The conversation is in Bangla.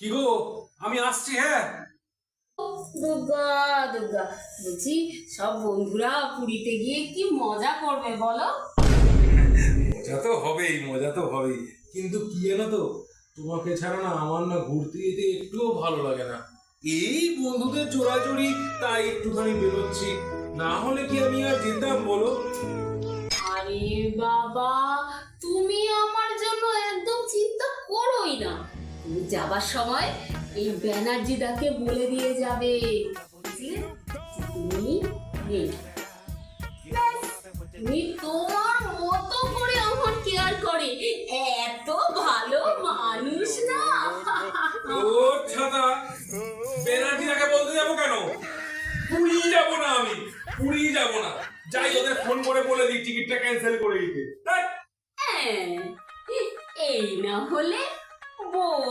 কি গো, আমি আসছি। হ্যাঁ, দুর্গা দুর্গা, বলছি সব বন্ধুরা পুরীতে গিয়ে কি মজা করবে বলো? মজা তো হবেই, মজা তো হবেই, কিন্তু কি জানো তো, তোমাকে ছাড়া না আমার না ঘুরতে যেতে একটুও ভালো লাগে না। এই বন্ধুদের চোরাচুরি, তাই একটুখানি বেরোচ্ছি, না হলে কি আমি আর যেতাম বলো? আরে বাবা, তুমি আমার জন্য একদম চিন্তা করোই না। তুমি যাবার সময় এই ব্যানার্জি দাকে বলে দিয়ে যাবে, বুঝলে? তুমি নেই, তুমি তোমার মতো করে আমার কেয়ার করে, এত ভালো মানুষ না। ও ছাতা, বেনার্জিটাকে বলতে যাবো কেন? পুরী যাবো না, আমি পুরী যাবো না। যাই, ওদের ফোন করে বলে দিই টিকিটটা ক্যান্সেল করে দিতে। হ্যাঁ, এই না হলে বউ